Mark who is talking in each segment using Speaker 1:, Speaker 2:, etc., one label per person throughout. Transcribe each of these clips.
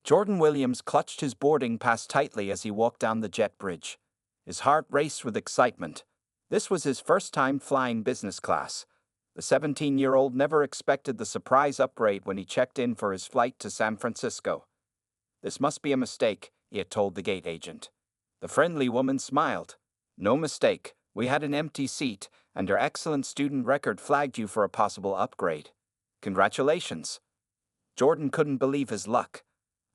Speaker 1: Jordan Williams clutched his boarding pass tightly as he walked down the jet bridge. His heart raced with excitement. This was his first time flying business class. The 17-year-old never expected the surprise upgrade when he checked in for his flight to San Francisco. "This must be a mistake," he had told the gate agent. The friendly woman smiled. "No mistake. We had an empty seat, and your excellent student record flagged you for a possible upgrade. Congratulations." Jordan couldn't believe his luck.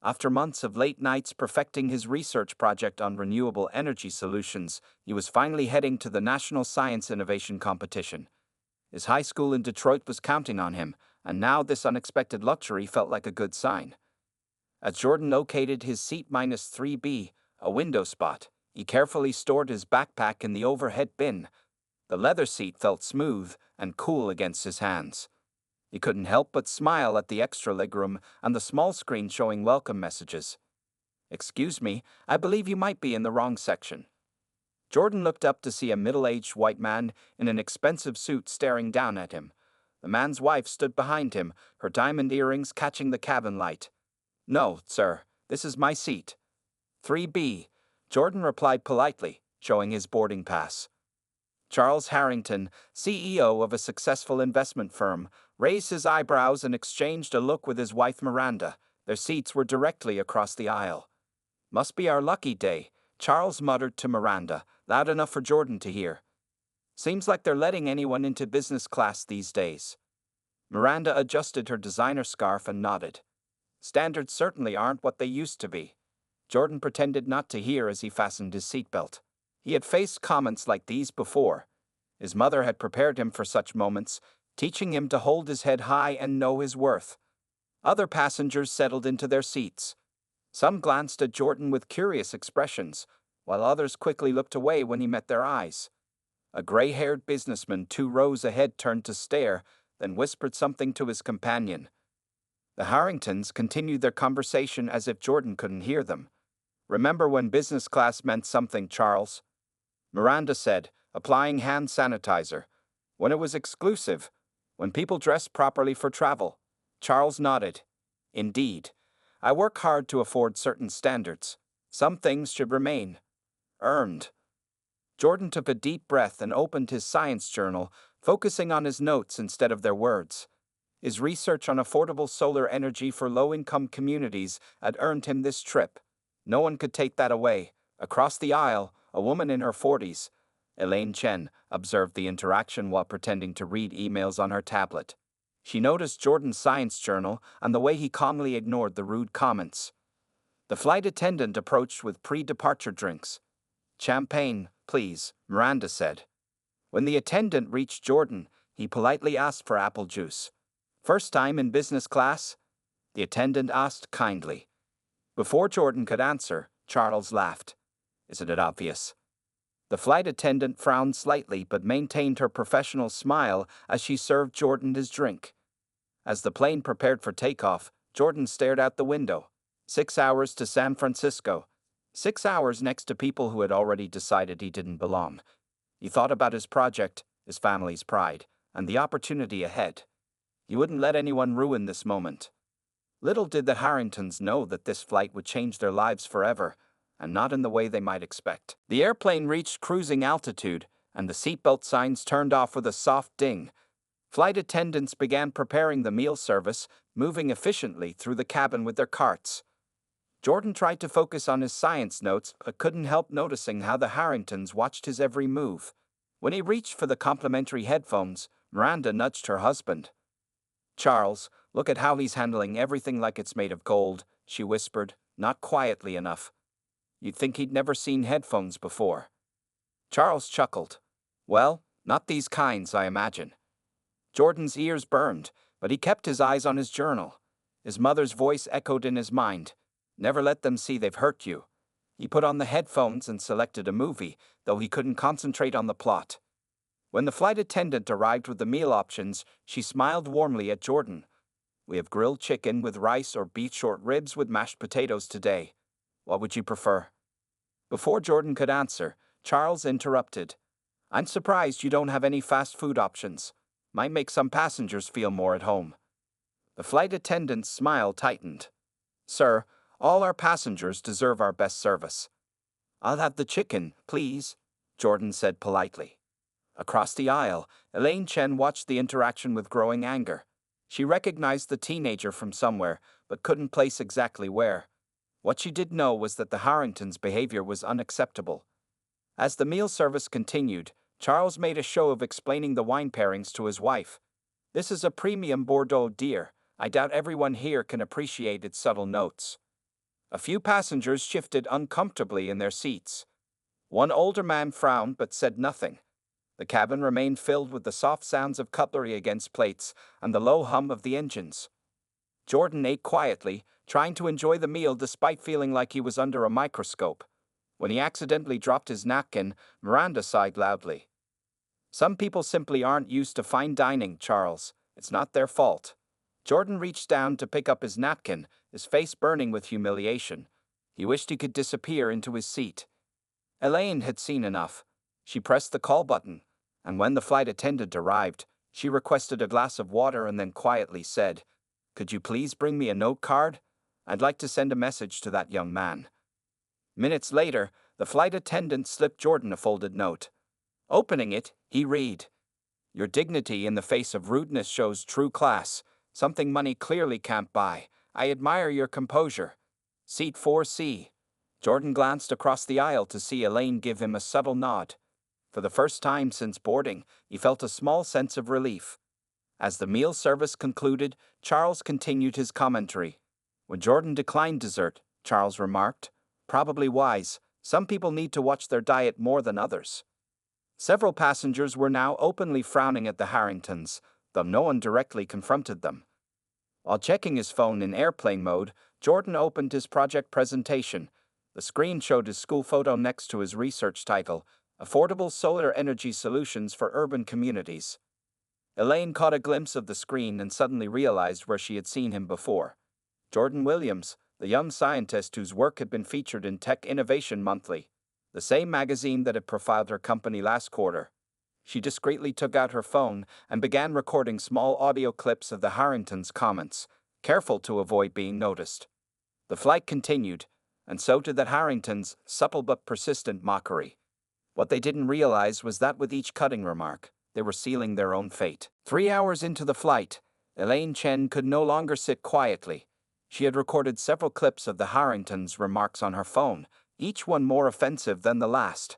Speaker 1: After months of late nights perfecting his research project on renewable energy solutions, he was finally heading to the National Science Innovation Competition. His high school in Detroit was counting on him, and now this unexpected luxury felt like a good sign. As Jordan located his seat -3B, a window spot, he carefully stored his backpack in the overhead bin. The leather seat felt smooth and cool against his hands. He couldn't help but smile at the extra legroom and the small screen showing welcome messages. "Excuse me, I believe you might be in the wrong section." Jordan looked up to see a middle-aged white man in an expensive suit staring down at him. The man's wife stood behind him, her diamond earrings catching the cabin light. "No, sir, this is my seat." "3B," Jordan replied politely, showing his boarding pass. Charles Harrington, CEO of a successful investment firm, raised his eyebrows and exchanged a look with his wife Miranda. Their seats were directly across the aisle. "Must be our lucky day," Charles muttered to Miranda, loud enough for Jordan to hear. "Seems like they're letting anyone into business class these days." Miranda adjusted her designer scarf and nodded. "Standards certainly aren't what they used to be." Jordan pretended not to hear as he fastened his seatbelt. He had faced comments like these before. His mother had prepared him for such moments, teaching him to hold his head high and know his worth. Other passengers settled into their seats. Some glanced at Jordan with curious expressions, while others quickly looked away when he met their eyes. A gray-haired businessman 2 rows ahead turned to stare, then whispered something to his companion. The Harringtons continued their conversation as if Jordan couldn't hear them. "Remember when business class meant something, Charles?" Miranda said, applying hand sanitizer. "When it was exclusive, when people dressed properly for travel." Charles nodded. "Indeed. I work hard to afford certain standards. Some things should remain earned." Jordan took a deep breath and opened his science journal, focusing on his notes instead of their words. His research on affordable solar energy for low-income communities had earned him this trip. No one could take that away. Across the aisle, a woman in her 40s, Elaine Chen, observed the interaction while pretending to read emails on her tablet. She noticed Jordan's science journal and the way he calmly ignored the rude comments. The flight attendant approached with pre-departure drinks. "Champagne, please," Miranda said. When the attendant reached Jordan, he politely asked for apple juice. "First time in business class?" the attendant asked kindly. Before Jordan could answer, Charles laughed. "Isn't it obvious?" The flight attendant frowned slightly but maintained her professional smile as she served Jordan his drink. As the plane prepared for takeoff, Jordan stared out the window. 6 hours to San Francisco. 6 hours next to people who had already decided he didn't belong. He thought about his project, his family's pride, and the opportunity ahead. He wouldn't let anyone ruin this moment. Little did the Harringtons know that this flight would change their lives forever, and not in the way they might expect. The airplane reached cruising altitude, and the seatbelt signs turned off with a soft ding. Flight attendants began preparing the meal service, moving efficiently through the cabin with their carts. Jordan tried to focus on his science notes but couldn't help noticing how the Harringtons watched his every move. When he reached for the complimentary headphones, Miranda nudged her husband. "Charles, look at how he's handling everything like it's made of gold," she whispered, not quietly enough. You'd think he'd never seen headphones before. Charles chuckled. "Well, not these kinds, I imagine." Jordan's ears burned, but he kept his eyes on his journal. His mother's voice echoed in his mind. "Never let them see they've hurt you." He put on the headphones and selected a movie, though he couldn't concentrate on the plot. When the flight attendant arrived with the meal options, she smiled warmly at Jordan. "We have grilled chicken with rice or beef short ribs with mashed potatoes today. What would you prefer?" Before Jordan could answer, Charles interrupted. "I'm surprised you don't have any fast food options. Might make some passengers feel more at home." The flight attendant's smile tightened. "Sir, All our passengers deserve our best service. I'll have the chicken, please, Jordan said politely. Across the aisle, Elaine Chen watched the interaction with growing anger. She recognized the teenager from somewhere, but couldn't place exactly where. What she did know was that the Harringtons' behavior was unacceptable. As the meal service continued, Charles made a show of explaining the wine pairings to his wife. This is a premium Bordeaux, dear. I doubt everyone here can appreciate its subtle notes. A few passengers shifted uncomfortably in their seats. One older man frowned but said nothing. The cabin remained filled with the soft sounds of cutlery against plates and the low hum of the engines. Jordan ate quietly, trying to enjoy the meal despite feeling like he was under a microscope. When he accidentally dropped his napkin, Miranda sighed loudly. Some people simply aren't used to fine dining, Charles. It's not their fault. Jordan reached down to pick up his napkin, his face burning with humiliation. He wished he could disappear into his seat. Elaine had seen enough. She pressed the call button, and when the flight attendant arrived, she requested a glass of water and then quietly said, "Could you please bring me a note card? I'd like to send a message to that young man." Minutes later, the flight attendant slipped Jordan a folded note. Opening it, he read, "Your dignity in the face of rudeness shows true class, something money clearly can't buy. I admire your composure. Seat 4C. Jordan glanced across the aisle to see Elaine give him a subtle nod. For the first time since boarding, he felt a small sense of relief. As the meal service concluded, Charles continued his commentary. When Jordan declined dessert, Charles remarked, "Probably wise. Some people need to watch their diet more than others." Several passengers were now openly frowning at the Harringtons, though no one directly confronted them. While checking his phone in airplane mode, Jordan opened his project presentation. The screen showed his school photo next to his research title, Affordable Solar Energy Solutions for Urban Communities. Elaine caught a glimpse of the screen and suddenly realized where she had seen him before. Jordan Williams, the young scientist whose work had been featured in Tech Innovation Monthly, the same magazine that had profiled her company last quarter. She discreetly took out her phone and began recording small audio clips of the Harringtons' comments, careful to avoid being noticed. The flight continued, and so did the Harringtons' subtle but persistent mockery. What they didn't realize was that with each cutting remark, they were sealing their own fate. 3 hours into the flight, Elaine Chen could no longer sit quietly. She had recorded several clips of the Harringtons' remarks on her phone, each one more offensive than the last.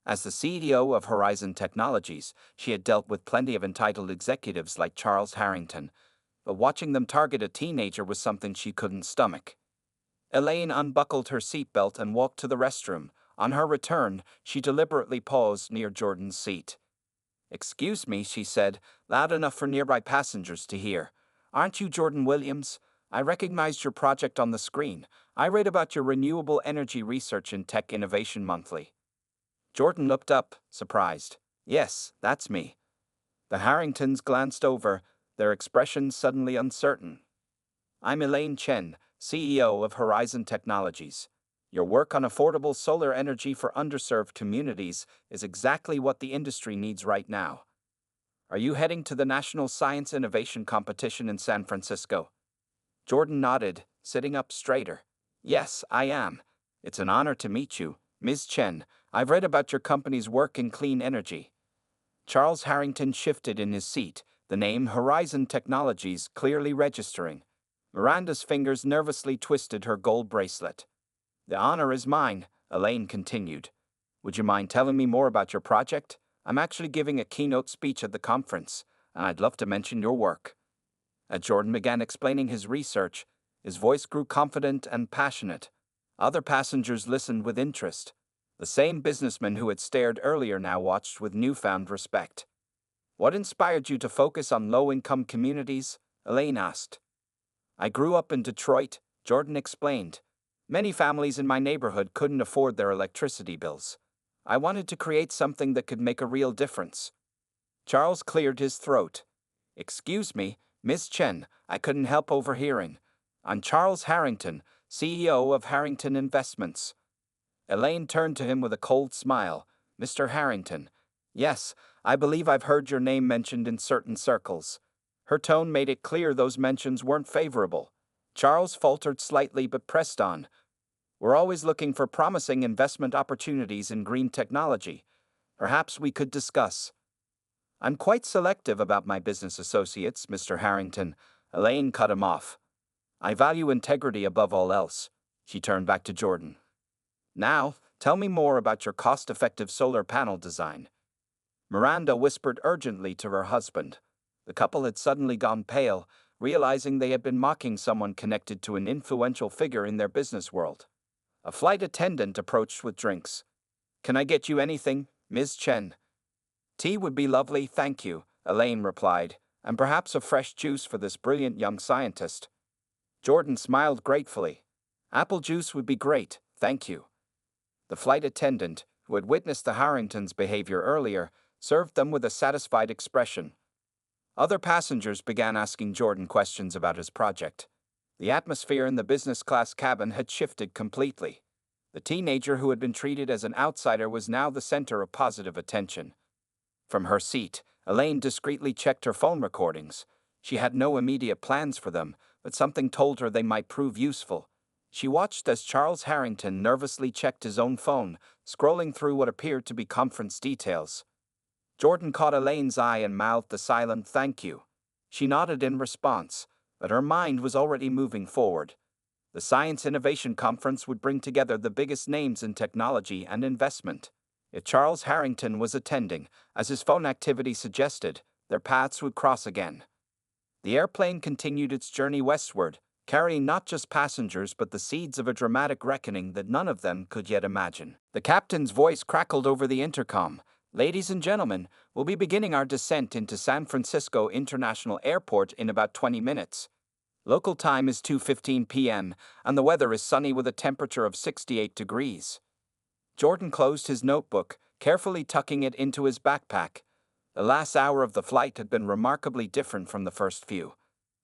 Speaker 1: As the CEO of Horizon Technologies, she had dealt with plenty of entitled executives like Charles Harrington, but watching them target a teenager was something she couldn't stomach. Elaine unbuckled her seatbelt and walked to the restroom. On her return, she deliberately paused near Jordan's seat. "Excuse me," she said, loud enough for nearby passengers to hear. "Aren't you Jordan Williams? I recognized your project on the screen. I read about your renewable energy research in Tech Innovation Monthly." Jordan looked up, surprised. "Yes, that's me." The Harringtons glanced over, their expressions suddenly uncertain. "I'm Elaine Chen, CEO of Horizon Technologies. Your work on affordable solar energy for underserved communities is exactly what the industry needs right now. Are you heading to the National Science Innovation Competition in San Francisco?" Jordan nodded, sitting up straighter. "Yes, I am. It's an honor to meet you, Ms. Chen. I've read about your company's work in clean energy." Charles Harrington shifted in his seat, the name Horizon Technologies clearly registering. Miranda's fingers nervously twisted her gold bracelet. "The honor is mine," Elaine continued. "Would you mind telling me more about your project? I'm actually giving a keynote speech at the conference, and I'd love to mention your work." As Jordan began explaining his research, his voice grew confident and passionate. Other passengers listened with interest. The same businessman who had stared earlier now watched with newfound respect. "What inspired you to focus on low-income communities?" Elaine asked. "I grew up in Detroit," Jordan explained. "Many families in my neighborhood couldn't afford their electricity bills. I wanted to create something that could make a real difference." Charles cleared his throat. "Excuse me, Ms. Chen, I couldn't help overhearing. I'm Charles Harrington, CEO of Harrington Investments." Elaine turned to him with a cold smile. "Mr. Harrington. Yes, I believe I've heard your name mentioned in certain circles." Her tone made it clear those mentions weren't favorable. Charles faltered slightly but pressed on. We're always looking for promising investment opportunities in green technology. Perhaps we could discuss. I'm quite selective about my business associates, Mr. Harrington. Elaine cut him off. I value integrity above all else. She turned back to Jordan. Now, tell me more about your cost-effective solar panel design. Miranda whispered urgently to her husband. The couple had suddenly gone pale, realizing they had been mocking someone connected to an influential figure in their business world. A flight attendant approached with drinks. Can I get you anything, Ms. Chen? Tea would be lovely, thank you, Elaine replied, and perhaps a fresh juice for this brilliant young scientist. Jordan smiled gratefully. Apple juice would be great, thank you. The flight attendant, who had witnessed the Harringtons' behavior earlier, served them with a satisfied expression. Other passengers began asking Jordan questions about his project. The atmosphere in the business class cabin had shifted completely. The teenager who had been treated as an outsider was now the center of positive attention. From her seat, Elaine discreetly checked her phone recordings. She had no immediate plans for them, but something told her they might prove useful. She watched as Charles Harrington nervously checked his own phone, scrolling through what appeared to be conference details. Jordan caught Elaine's eye and mouthed a silent thank you. She nodded in response, but her mind was already moving forward. The Science Innovation Conference would bring together the biggest names in technology and investment. If Charles Harrington was attending, as his phone activity suggested, their paths would cross again. The airplane continued its journey westward, carrying not just passengers but the seeds of a dramatic reckoning that none of them could yet imagine. The captain's voice crackled over the intercom. Ladies and gentlemen, we'll be beginning our descent into San Francisco International Airport in about 20 minutes. Local time is 2:15 p.m., and the weather is sunny with a temperature of 68 degrees. Jordan closed his notebook, carefully tucking it into his backpack. The last hour of the flight had been remarkably different from the first few.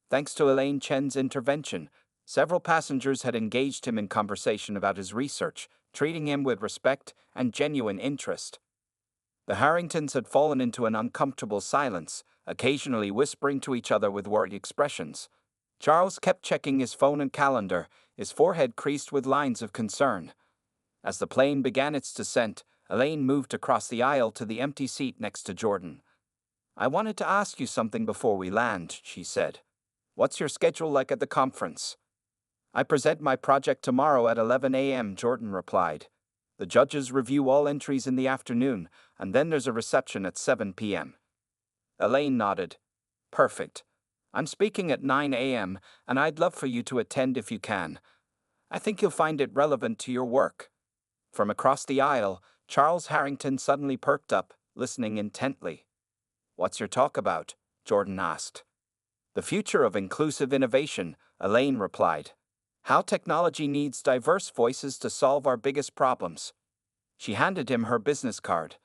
Speaker 1: Thanks to Elaine Chen's intervention, several passengers had engaged him in conversation about his research, treating him with respect and genuine interest. The Harringtons had fallen into an uncomfortable silence, occasionally whispering to each other with worried expressions. Charles kept checking his phone and calendar, his forehead creased with lines of concern. As the plane began its descent, Elaine moved across the aisle to the empty seat next to Jordan. I wanted to ask you something before we land, she said. What's your schedule like at the conference? I present my project tomorrow at 11 a.m., Jordan replied. The judges review all entries in the afternoon, and then there's a reception at 7 p.m. Elaine nodded. Perfect. I'm speaking at 9 a.m., and I'd love for you to attend if you can. I think you'll find it relevant to your work. From across the aisle, Charles Harrington suddenly perked up, listening intently. What's your talk about? Jordan asked. The future of inclusive innovation, Elaine replied. How technology needs diverse voices to solve our biggest problems. She handed him her business card.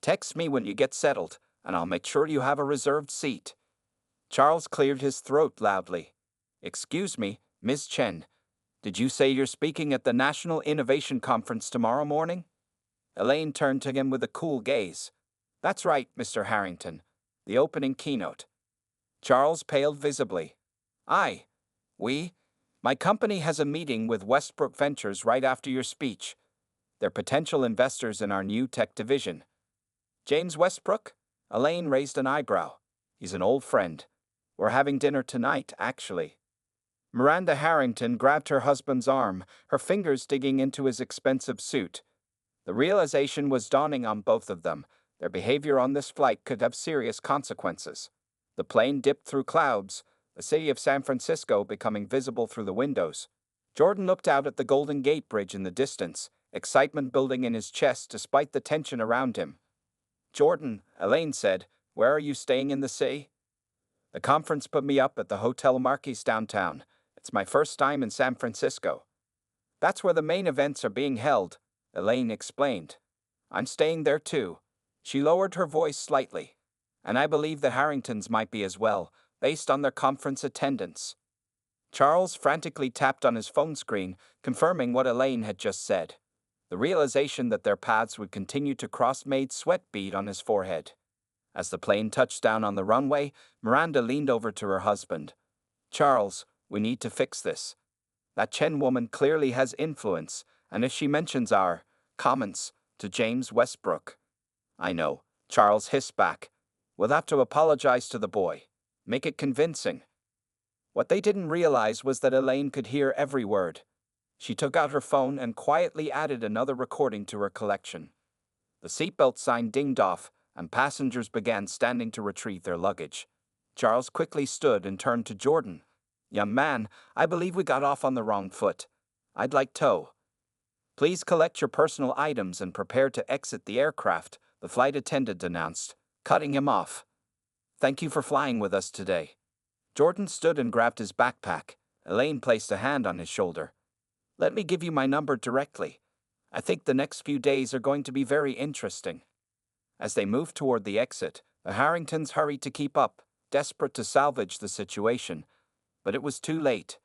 Speaker 1: Text me when you get settled, and I'll make sure you have a reserved seat. Charles cleared his throat loudly. Excuse me, Ms. Chen. Did you say you're speaking at the National Innovation Conference tomorrow morning? Elaine turned to him with a cool gaze. That's right, Mr. Harrington. The opening keynote. Charles paled visibly. My company has a meeting with Westbrook Ventures right after your speech. They're potential investors in our new tech division. James Westbrook? Elaine raised an eyebrow. He's an old friend. We're having dinner tonight, actually. Miranda Harrington grabbed her husband's arm, her fingers digging into his expensive suit. The realization was dawning on both of them. Their behavior on this flight could have serious consequences. The plane dipped through clouds, the city of San Francisco becoming visible through the windows. Jordan looked out at the Golden Gate Bridge in the distance, excitement building in his chest despite the tension around him. Jordan, Elaine said, where are you staying in the city? The conference put me up at the Hotel Marquis downtown. It's my first time in San Francisco. That's where the main events are being held, Elaine explained. I'm staying there too. She lowered her voice slightly. And I believe the Harringtons might be as well, based on their conference attendance. Charles frantically tapped on his phone screen, confirming what Elaine had just said. The realization that their paths would continue to cross made sweat bead on his forehead. As the plane touched down on the runway, Miranda leaned over to her husband. Charles, We need to fix this. That Chen woman clearly has influence, and if she mentions our comments to James Westbrook. I know, Charles hissed back. We'll have to apologize to the boy. Make it convincing. What they didn't realize was that Elaine could hear every word. She took out her phone and quietly added another recording to her collection. The seatbelt sign dinged off, and passengers began standing to retrieve their luggage. Charles quickly stood and turned to Jordan. Young man, I believe we got off on the wrong foot. I'd like tow. Please collect your personal items and prepare to exit the aircraft, the flight attendant announced, cutting him off. Thank you for flying with us today. Jordan stood and grabbed his backpack. Elaine placed a hand on his shoulder. Let me give you my number directly. I think the next few days are going to be very interesting. As they moved toward the exit, the Harringtons hurried to keep up, desperate to salvage the situation. But it was too late.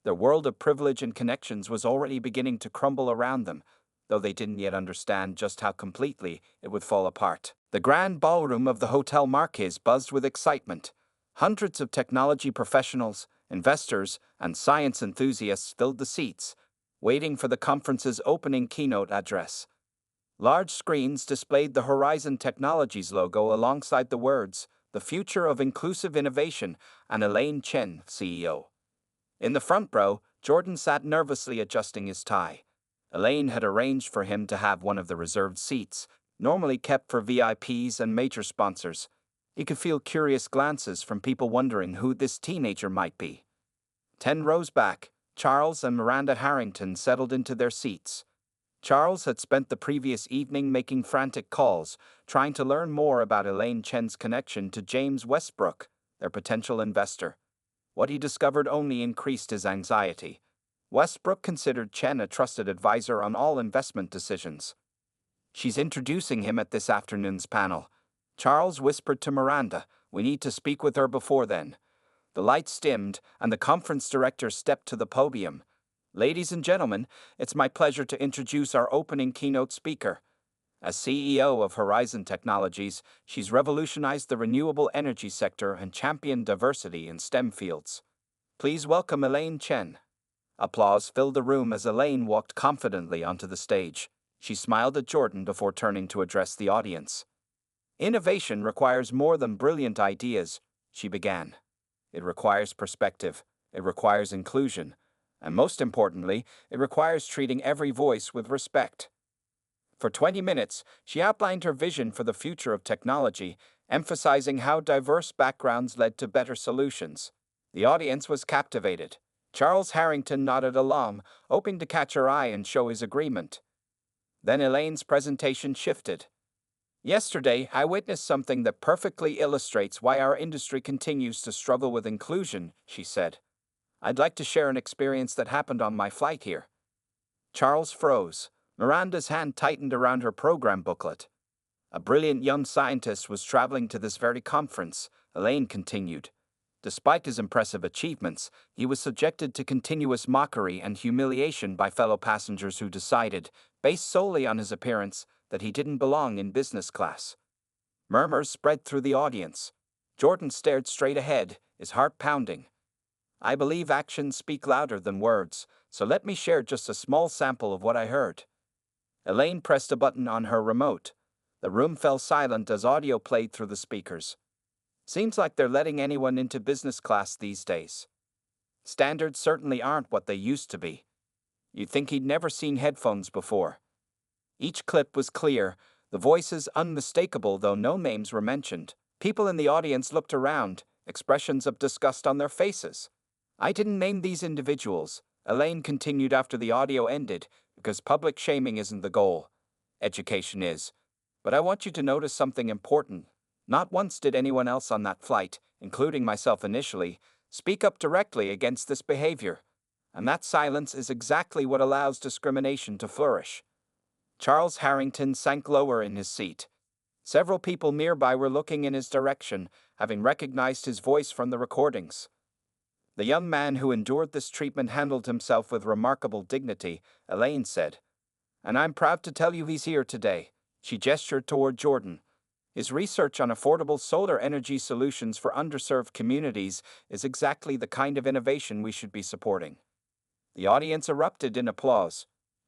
Speaker 1: Their world of privilege and connections was already beginning to crumble around them, though they didn't yet understand just how completely it would fall apart. The grand ballroom of the Hotel Marquis buzzed with excitement. Hundreds of technology professionals, investors, and science enthusiasts filled the seats, waiting for the conference's opening keynote address. Large screens displayed the Horizon Technologies logo alongside the words, "The Future of Inclusive Innovation," and Elaine Chen, CEO. In the front row, Jordan sat nervously adjusting his tie. Elaine had arranged for him to have one of the reserved seats, normally kept for VIPs and major sponsors. He could feel curious glances from people wondering who this teenager might be. 10 rows back, Charles and Miranda Harrington settled into their seats. Charles had spent the previous evening making frantic calls, trying to learn more about Elaine Chen's connection to James Westbrook, their potential investor. What he discovered only increased his anxiety. Westbrook considered Chen a trusted advisor on all investment decisions. She's introducing him at this afternoon's panel. Charles whispered to Miranda, "We need to speak with her before then." The lights dimmed, and the conference director stepped to the podium. Ladies and gentlemen, it's my pleasure to introduce our opening keynote speaker. As CEO of Horizon Technologies, she's revolutionized the renewable energy sector and championed diversity in STEM fields. Please welcome Elaine Chen. Applause filled the room as Elaine walked confidently onto the stage. She smiled at Jordan before turning to address the audience. Innovation requires more than brilliant ideas, she began. It requires perspective, it requires inclusion, and most importantly, it requires treating every voice with respect. For 20 minutes, she outlined her vision for the future of technology, emphasizing how diverse backgrounds led to better solutions. The audience was captivated. Charles Harrington nodded along, hoping to catch her eye and show his agreement. Then Elaine's presentation shifted. Yesterday, I witnessed something that perfectly illustrates why our industry continues to struggle with inclusion, she said. I'd like to share an experience that happened on my flight here. Charles froze. Miranda's hand tightened around her program booklet. A brilliant young scientist was traveling to this very conference, Elaine continued. Despite his impressive achievements, he was subjected to continuous mockery and humiliation by fellow passengers who decided, based solely on his appearance, that he didn't belong in business class. Murmurs spread through the audience. Jordan stared straight ahead, his heart pounding. I believe actions speak louder than words, so let me share just a small sample of what I heard. Elaine pressed a button on her remote. The room fell silent as audio played through the speakers. Seems like they're letting anyone into business class these days. Standards certainly aren't what they used to be. You'd think he'd never seen headphones before. Each clip was clear, the voices unmistakable though no names were mentioned. People in the audience looked around, expressions of disgust on their faces. I didn't name these individuals, Elaine continued after the audio ended, because public shaming isn't the goal. Education is. But I want you to notice something important. Not once did anyone else on that flight, including myself initially, speak up directly against this behavior. And that silence is exactly what allows discrimination to flourish. Charles Harrington sank lower in his seat. Several people nearby were looking in his direction, having recognized his voice from the recordings. The young man who endured this treatment handled himself with remarkable dignity, Elaine said. And I'm proud to tell you he's here today. She gestured toward Jordan. His research on affordable solar energy solutions for underserved communities is exactly the kind of innovation we should be supporting. The audience erupted in applause.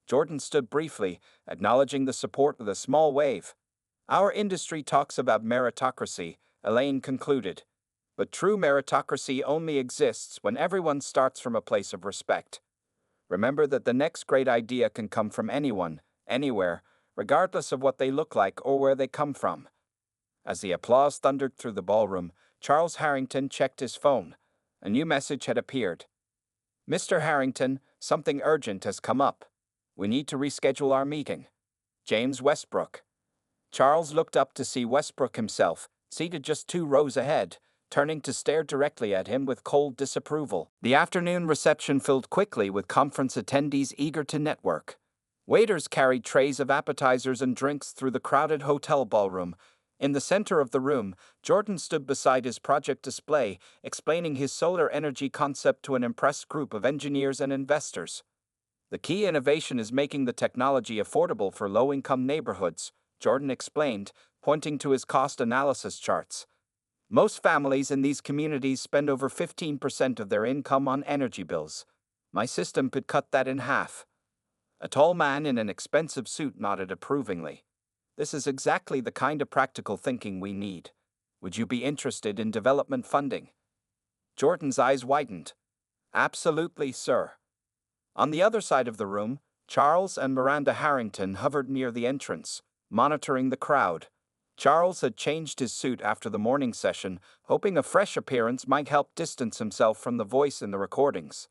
Speaker 1: Jordan stood briefly, acknowledging the support with a small wave. Our industry talks about meritocracy, Elaine concluded. But true meritocracy only exists when everyone starts from a place of respect. Remember that the next great idea can come from anyone, anywhere, regardless of what they look like or where they come from. As the applause thundered through the ballroom, Charles Harrington checked his phone. A new message had appeared. Mr. Harrington, something urgent has come up. We need to reschedule our meeting. James Westbrook. Charles looked up to see Westbrook himself, seated just 2 rows ahead, turning to stare directly at him with cold disapproval. The afternoon reception filled quickly with conference attendees eager to network. Waiters carried trays of appetizers and drinks through the crowded hotel ballroom. In the center of the room, Jordan stood beside his project display, explaining his solar energy concept to an impressed group of engineers and investors. The key innovation is making the technology affordable for low-income neighborhoods, Jordan explained, pointing to his cost analysis charts. Most families in these communities spend over 15% of their income on energy bills. My system could cut that in half. A tall man in an expensive suit nodded approvingly. This is exactly the kind of practical thinking we need. Would you be interested in development funding? Jordan's eyes widened. Absolutely, sir. On the other side of the room, Charles and Miranda Harrington hovered near the entrance, monitoring the crowd. Charles had changed his suit after the morning session, hoping a fresh appearance might help distance himself from the voice in the recordings.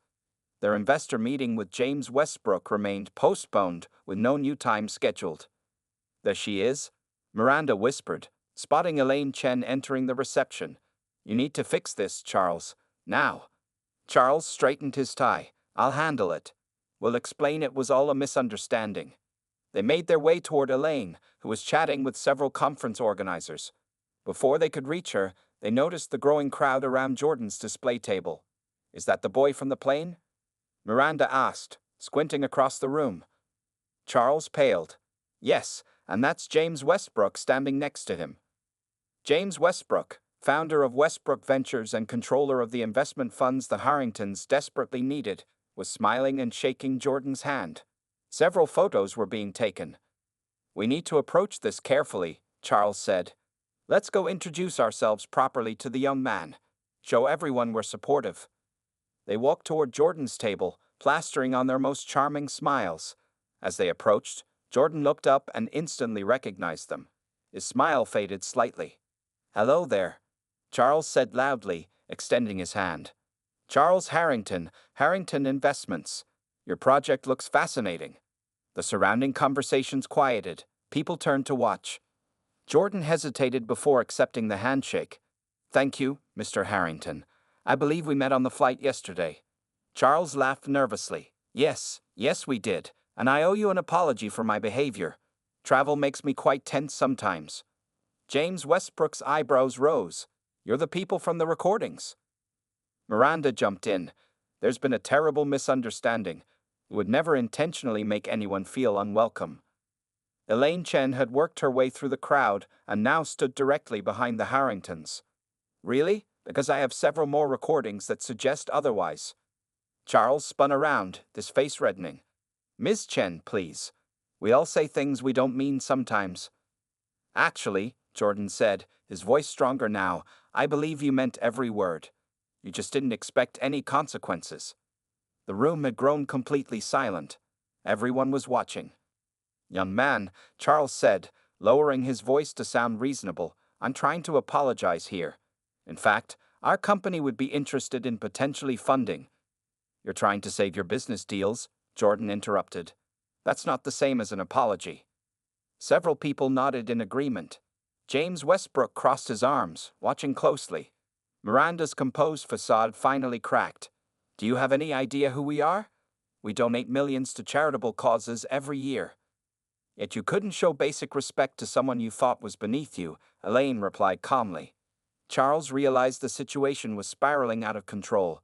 Speaker 1: Their investor meeting with James Westbrook remained postponed, with no new time scheduled. There she is, Miranda whispered, spotting Elaine Chen entering the reception. You need to fix this, Charles. Now. Charles straightened his tie. I'll handle it. We'll explain it was all a misunderstanding. They made their way toward Elaine, who was chatting with several conference organizers. Before they could reach her, they noticed the growing crowd around Jordan's display table. Is that the boy from the plane? Miranda asked, squinting across the room. Charles paled. Yes, and that's James Westbrook standing next to him. James Westbrook, founder of Westbrook Ventures and controller of the investment funds the Harringtons desperately needed, was smiling and shaking Jordan's hand. Several photos were being taken. We need to approach this carefully, Charles said. Let's go introduce ourselves properly to the young man. Show everyone we're supportive. They walked toward Jordan's table, plastering on their most charming smiles. As they approached, Jordan looked up and instantly recognized them. His smile faded slightly. Hello there, Charles said loudly, extending his hand. Charles Harrington, Harrington Investments. Your project looks fascinating. The surrounding conversations quieted. People turned to watch. Jordan hesitated before accepting the handshake. Thank you, Mr. Harrington. I believe we met on the flight yesterday. Charles laughed nervously. Yes, we did, and I owe you an apology for my behavior. Travel makes me quite tense sometimes. James Westbrook's eyebrows rose. You're the people from the recordings. Miranda jumped in. There's been a terrible misunderstanding. It would never intentionally make anyone feel unwelcome. Elaine Chen had worked her way through the crowd and now stood directly behind the Harringtons. Really? Because I have several more recordings that suggest otherwise. Charles spun around, his face reddening. Ms. Chen, please. We all say things we don't mean sometimes. Actually, Jordan said, his voice stronger now, I believe you meant every word. You just didn't expect any consequences. The room had grown completely silent. Everyone was watching. Young man, Charles said, lowering his voice to sound reasonable, I'm trying to apologize here. In fact, our company would be interested in potentially funding. You're trying to save your business deals, Jordan interrupted. That's not the same as an apology. Several people nodded in agreement. James Westbrook crossed his arms, watching closely. Miranda's composed facade finally cracked. Do you have any idea who we are? We donate millions to charitable causes every year. Yet you couldn't show basic respect to someone you thought was beneath you, Elaine replied calmly. Charles realized the situation was spiraling out of control.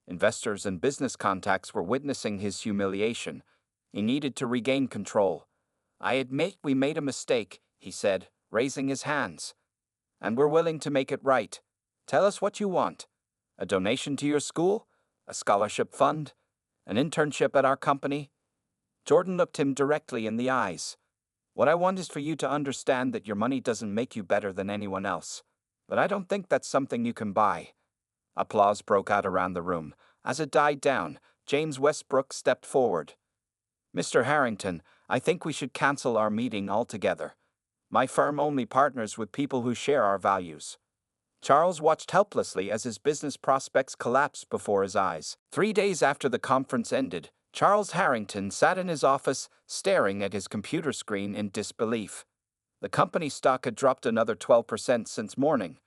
Speaker 1: Investors and business contacts were witnessing his humiliation. He needed to regain control. I admit we made a mistake, he said, raising his hands. "And we're willing to make it right. Tell us what you want. A donation to your school? A scholarship fund? An internship at our company?" Jordan looked him directly in the eyes. "What I want is for you to understand that your money doesn't make you better than anyone else. But I don't think that's something you can buy." Applause broke out around the room. As it died down, James Westbrook stepped forward. "Mr. Harrington, I think we should cancel our meeting altogether. My firm only partners with people who share our values." Charles watched helplessly as his business prospects collapsed before his eyes. 3 days after the conference ended, Charles Harrington sat in his office, staring at his computer screen in disbelief. The company stock had dropped another 12% since morning.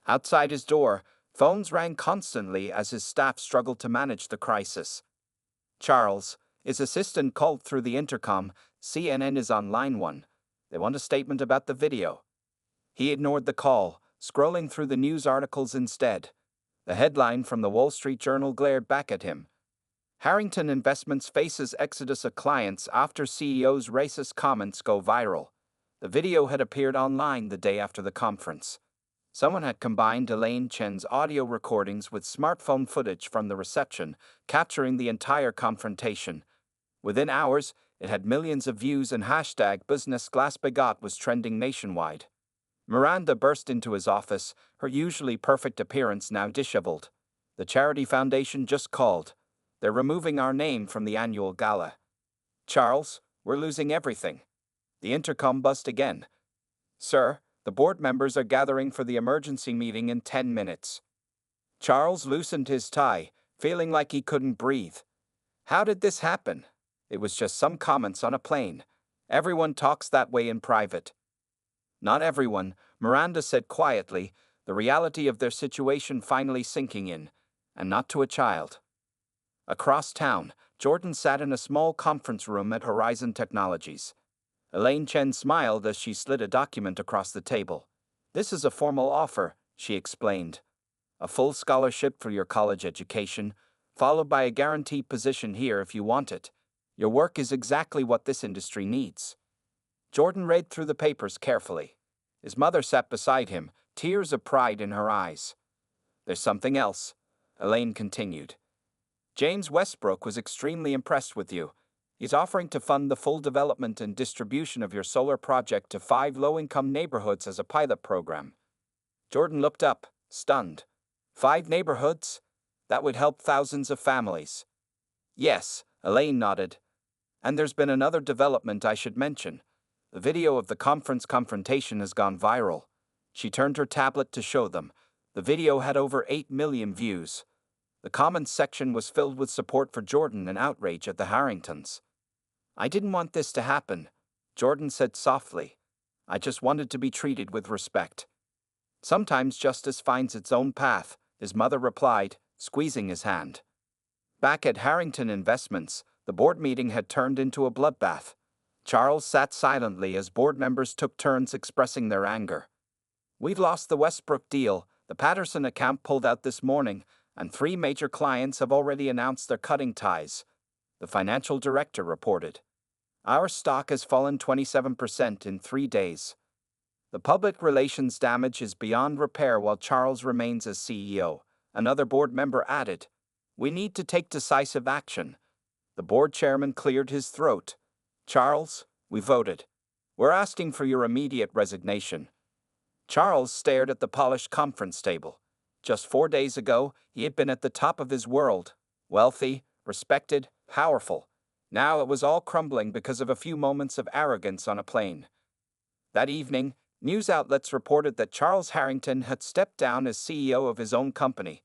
Speaker 1: Outside his door, phones rang constantly as his staff struggled to manage the crisis. "Charles," his assistant called through the intercom, "CNN is on line 1. They want a statement about the video." He ignored the call, scrolling through the news articles instead. The headline from the Wall Street Journal glared back at him. "Harrington Investments faces exodus of clients after CEO's racist comments go viral." The video had appeared online the day after the conference. Someone had combined Elaine Chen's audio recordings with smartphone footage from the reception, capturing the entire confrontation. Within hours, it had millions of views and hashtag #BusinessClassBegot was trending nationwide. Miranda burst into his office, her usually perfect appearance now disheveled. "The Charity Foundation just called. They're removing our name from the annual gala." "Charles, we're losing everything." The intercom buzzed again. "Sir, the board members are gathering for the emergency meeting in 10 minutes. Charles loosened his tie, feeling like he couldn't breathe. How did this happen? It was just some comments on a plane. Everyone talks that way in private. Not everyone, Miranda said quietly, the reality of their situation finally sinking in, and not to a child. Across town, Jordan sat in a small conference room at Horizon Technologies. Elaine Chen smiled as she slid a document across the table. "This is a formal offer," she explained. "A full scholarship for your college education, followed by a guaranteed position here if you want it. Your work is exactly what this industry needs." Jordan read through the papers carefully. His mother sat beside him, tears of pride in her eyes. "There's something else," Elaine continued. "James Westbrook was extremely impressed with you. He's offering to fund the full development and distribution of your solar project to 5 low-income neighborhoods as a pilot program." Jordan looked up, stunned. 5 neighborhoods? That would help thousands of families. "Yes," Elaine nodded. "And there's been another development I should mention. The video of the conference confrontation has gone viral." She turned her tablet to show them. The video had over 8 million views. The comments section was filled with support for Jordan and outrage at the Harringtons. "I didn't want this to happen," Jordan said softly. "I just wanted to be treated with respect." "Sometimes justice finds its own path," his mother replied, squeezing his hand. Back at Harrington Investments, the board meeting had turned into a bloodbath. Charles sat silently as board members took turns expressing their anger. "We've lost the Westbrook deal. The Patterson account pulled out this morning, and 3 major clients have already announced they're cutting ties," the financial director reported. "Our stock has fallen 27% in 3 days. The public relations damage is beyond repair while Charles remains as CEO," another board member added. "We need to take decisive action." The board chairman cleared his throat. "Charles, we voted. We're asking for your immediate resignation." Charles stared at the polished conference table. Just 4 days ago, he had been at the top of his world, wealthy, respected, powerful. Now it was all crumbling because of a few moments of arrogance on a plane. That evening, news outlets reported that Charles Harrington had stepped down as CEO of his own company.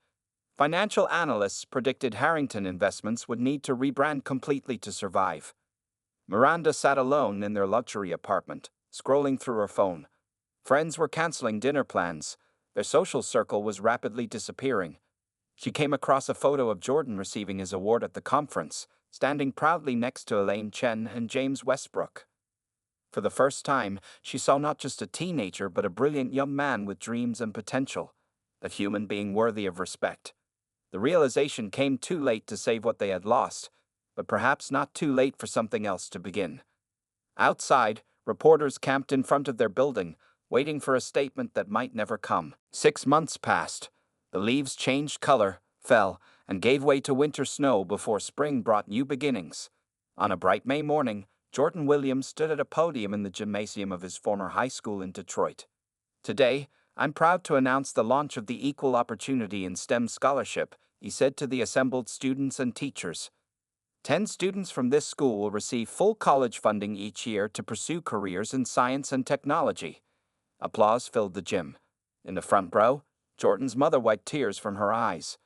Speaker 1: Financial analysts predicted Harrington Investments would need to rebrand completely to survive. Miranda sat alone in their luxury apartment, scrolling through her phone. Friends were canceling dinner plans. Their social circle was rapidly disappearing. She came across a photo of Jordan receiving his award at the conference, standing proudly next to Elaine Chen and James Westbrook. For the first time, she saw not just a teenager but a brilliant young man with dreams and potential, a human being worthy of respect. The realization came too late to save what they had lost, but perhaps not too late for something else to begin. Outside, reporters camped in front of their building, waiting for a statement that might never come. 6 months passed. The leaves changed color, fell, and gave way to winter snow before spring brought new beginnings. On a bright May morning, Jordan Williams stood at a podium in the gymnasium of his former high school in Detroit. "Today, I'm proud to announce the launch of the Equal Opportunity in STEM Scholarship," he said to the assembled students and teachers. 10 students from this school will receive full college funding each year to pursue careers in science and technology. Applause filled the gym. In the front row, Jordan's mother wiped tears from her eyes.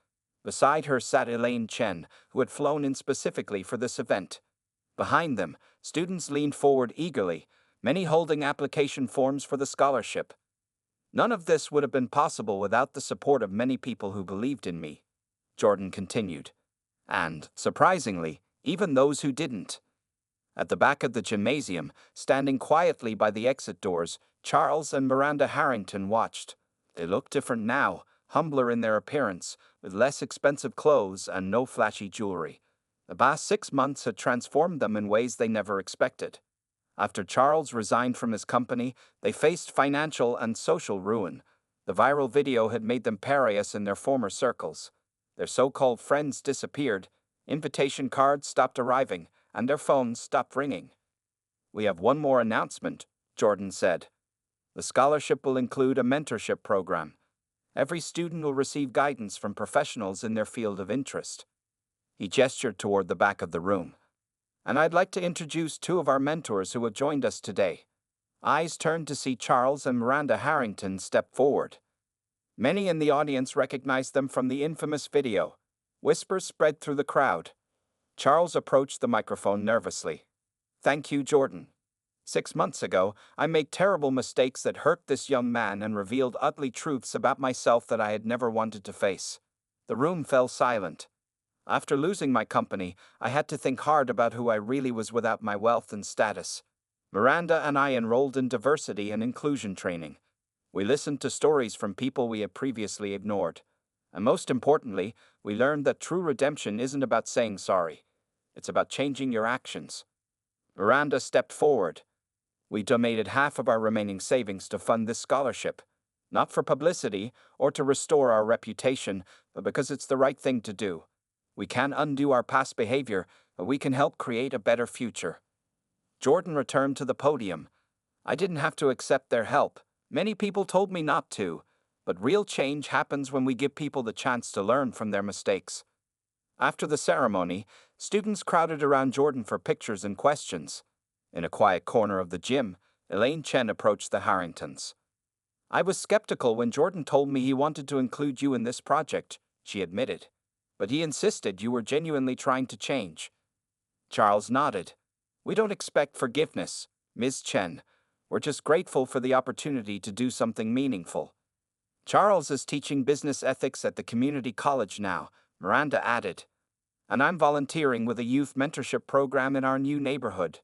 Speaker 1: Beside her sat Elaine Chen, who had flown in specifically for this event. Behind them, students leaned forward eagerly, many holding application forms for the scholarship. "None of this would have been possible without the support of many people who believed in me," Jordan continued. "And, surprisingly, even those who didn't." At the back of the gymnasium, standing quietly by the exit doors, Charles and Miranda Harrington watched. They looked different now, humbler in their appearance, with less expensive clothes and no flashy jewelry. The past 6 months had transformed them in ways they never expected. After Charles resigned from his company, they faced financial and social ruin. The viral video had made them pariahs in their former circles. Their so-called friends disappeared, invitation cards stopped arriving, and their phones stopped ringing. "We have one more announcement," Jordan said. "The scholarship will include a mentorship program. Every student will receive guidance from professionals in their field of interest." He gestured toward the back of the room. "And I'd like to introduce two of our mentors who have joined us today." Eyes turned to see Charles and Miranda Harrington step forward. Many in the audience recognized them from the infamous video. Whispers spread through the crowd. Charles approached the microphone nervously. "Thank you, Jordan. 6 months ago, I made terrible mistakes that hurt this young man and revealed ugly truths about myself that I had never wanted to face." The room fell silent. "After losing my company, I had to think hard about who I really was without my wealth and status. Miranda and I enrolled in diversity and inclusion training. We listened to stories from people we had previously ignored. And most importantly, we learned that true redemption isn't about saying sorry. It's about changing your actions." Miranda stepped forward. "We donated half of our remaining savings to fund this scholarship, not for publicity or to restore our reputation, but because it's the right thing to do. We can't undo our past behavior, but we can help create a better future." Jordan returned to the podium. "I didn't have to accept their help. Many people told me not to, but real change happens when we give people the chance to learn from their mistakes." After the ceremony, students crowded around Jordan for pictures and questions. In a quiet corner of the gym, Elaine Chen approached the Harringtons. "I was skeptical when Jordan told me he wanted to include you in this project," she admitted. "But he insisted you were genuinely trying to change." Charles nodded. "We don't expect forgiveness, Ms. Chen. We're just grateful for the opportunity to do something meaningful." "Charles is teaching business ethics at the community college now," Miranda added. "And I'm volunteering with a youth mentorship program in our new neighborhood."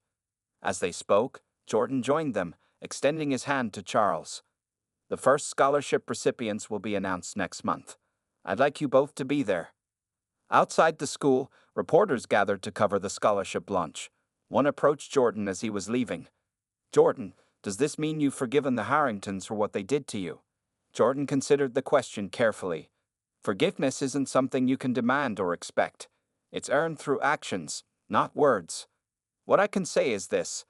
Speaker 1: As they spoke, Jordan joined them, extending his hand to Charles. "The first scholarship recipients will be announced next month. I'd like you both to be there." Outside the school, reporters gathered to cover the scholarship launch. One approached Jordan as he was leaving. "Jordan, does this mean you've forgiven the Harringtons for what they did to you?" Jordan considered the question carefully. "Forgiveness isn't something you can demand or expect. It's earned through actions, not words. What I can say is this: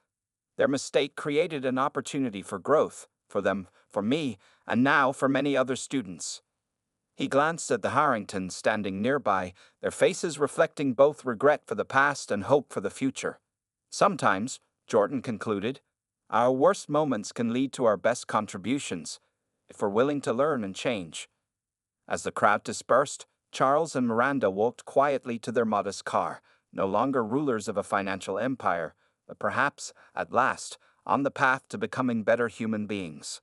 Speaker 1: their mistake created an opportunity for growth, for them, for me, and now for many other students." He glanced at the Harringtons standing nearby, their faces reflecting both regret for the past and hope for the future. "Sometimes," Jordan concluded, "our worst moments can lead to our best contributions, if we're willing to learn and change." As the crowd dispersed, Charles and Miranda walked quietly to their modest car, no longer rulers of a financial empire, but perhaps, at last, on the path to becoming better human beings.